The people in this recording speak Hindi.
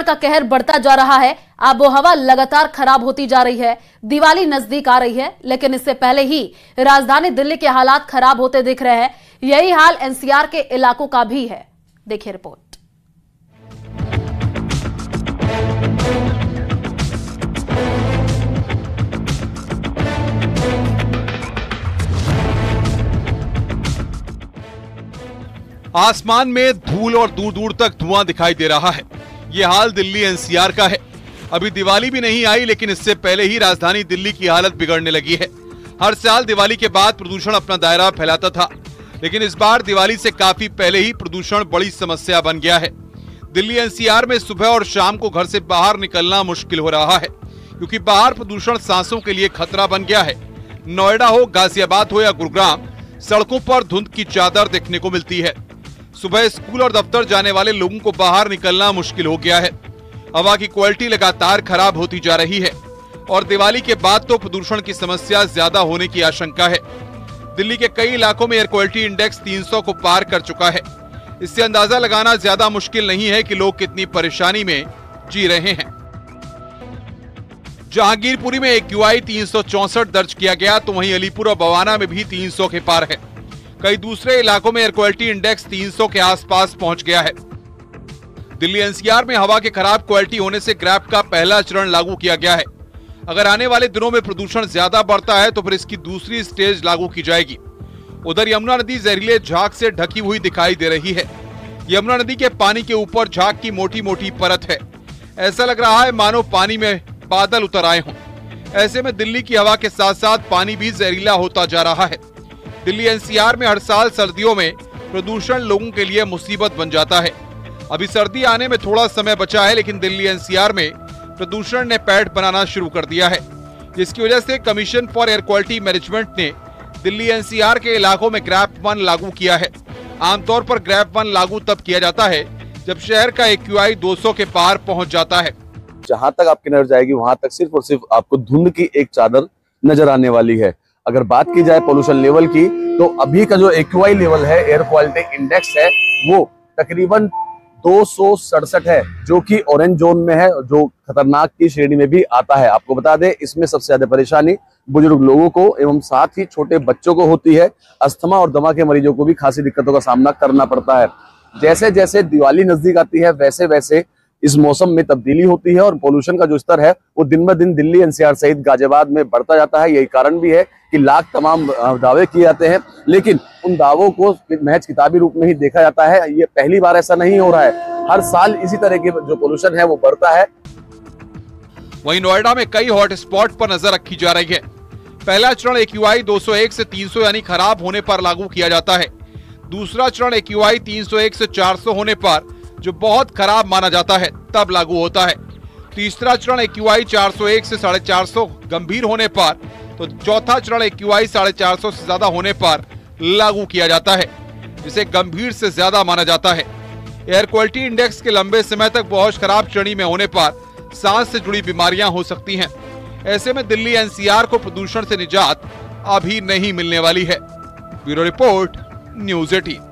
का कहर बढ़ता जा रहा है। आबोहवा लगातार खराब होती जा रही है। दिवाली नजदीक आ रही है, लेकिन इससे पहले ही राजधानी दिल्ली के हालात खराब होते दिख रहे हैं। यही हाल एनसीआर के इलाकों का भी है। देखिए रिपोर्ट। आसमान में धूल और दूर दूर तक धुआं दिखाई दे रहा है। ये हाल दिल्ली एनसीआर का है। अभी दिवाली भी नहीं आई, लेकिन इससे पहले ही राजधानी दिल्ली की हालत बिगड़ने लगी है। हर साल दिवाली के बाद प्रदूषण अपना दायरा फैलाता था, लेकिन इस बार दिवाली से काफी पहले ही प्रदूषण बड़ी समस्या बन गया है। दिल्ली एनसीआर में सुबह और शाम को घर से बाहर निकलना मुश्किल हो रहा है, क्योंकि बाहर प्रदूषण सांसों के लिए खतरा बन गया है। नोएडा हो, गाजियाबाद हो या गुरुग्राम, सड़कों पर धुंध की चादर देखने को मिलती है। सुबह स्कूल और दफ्तर जाने वाले लोगों को बाहर निकलना मुश्किल हो गया है। हवा की क्वालिटी लगातार खराब होती जा रही है और दिवाली के बाद तो प्रदूषण की समस्या ज्यादा होने की आशंका है। दिल्ली के कई इलाकों में एयर क्वालिटी इंडेक्स 300 को पार कर चुका है। इससे अंदाजा लगाना ज्यादा मुश्किल नहीं है कि लोग कितनी परेशानी में जी रहे हैं। जहांगीरपुरी में AQI 364 दर्ज किया गया, तो वहीं अलीपुर और बवाना में भी 300 के पार है। कई दूसरे इलाकों में एयर क्वालिटी इंडेक्स 300 के आसपास पहुंच गया है। दिल्ली एनसीआर में हवा के खराब क्वालिटी होने से ग्रैप का पहला चरण लागू किया गया है। अगर आने वाले दिनों में प्रदूषण ज्यादा बढ़ता है तो फिर इसकी दूसरी स्टेज लागू की जाएगी। उधर यमुना नदी जहरीले झाग से ढकी हुई दिखाई दे रही है। यमुना नदी के पानी के ऊपर झाग की मोटी मोटी परत है। ऐसा लग रहा है मानो पानी में बादल उतर आए हों। ऐसे में दिल्ली की हवा के साथ साथ पानी भी जहरीला होता जा रहा है। दिल्ली एनसीआर में हर साल सर्दियों में प्रदूषण लोगों के लिए मुसीबत बन जाता है। अभी सर्दी आने में थोड़ा समय बचा है, लेकिन दिल्ली एनसीआर में प्रदूषण ने पैठ बनाना शुरू कर दिया है, जिसकी वजह से commission for air quality management ने दिल्ली एनसीआर के इलाकों में ग्रैप 1 लागू किया है। आमतौर पर ग्रैप 1 लागू तब किया जाता है जब शहर का AQI 200 के पार पहुंच जाता है। जहां तक आपकी नजर जाएगी वहां तक सिर्फ और सिर्फ आपको धुंध की एक चादर नजर आने वाली है। अगर बात की जाए पोल्यूशन लेवल की, तो अभी का जो AQI लेवल है, एयर क्वालिटी इंडेक्स है, वो तकरीबन 267 है, जो कि ऑरेंज जोन में है, जो खतरनाक की श्रेणी में भी आता है। आपको बता दें, इसमें सबसे ज्यादा परेशानी बुजुर्ग लोगों को एवं साथ ही छोटे बच्चों को होती है। अस्थमा और दमा के मरीजों को भी खासी दिक्कतों का सामना करना पड़ता है। जैसे जैसे दिवाली नजदीक आती है, वैसे वैसे इस मौसम में तब्दीली होती है और पोल्यूशन का जो स्तर है वो दिन ब दिन दिल्ली एनसीआर सहित गाजियाबाद में बढ़ता जाता है। यही कारण भी है कि लाख तमाम दावे किए जाते हैं, लेकिन उन दावों को महज किताबी रूप में ही देखा जाता है। ये पहली बार ऐसा नहीं हो रहा है। हर साल इसी तरह की जो पोल्यूशन है वो बढ़ता है। वहीं नोएडा में कई हॉट स्पॉट पर नजर रखी जा रही है। पहला चरण AQI 201 से 300 यानी खराब होने पर लागू किया जाता है। दूसरा चरण AQI 301 से 400 होने पर, जो बहुत खराब माना जाता है, तब लागू होता है। तीसरा चरण AQI 401 से 450 गंभीर होने पर, तो चौथा चरण AQI 450 से ज्यादा होने पर लागू किया जाता है, जिसे गंभीर से ज्यादा माना जाता है। एयर क्वालिटी इंडेक्स के लंबे समय तक बहुत खराब श्रेणी में होने पर सांस से जुड़ी बीमारियां हो सकती हैं। ऐसे में दिल्ली एनसीआर को प्रदूषण से निजात अभी नहीं मिलने वाली है। Bureau report, news 18।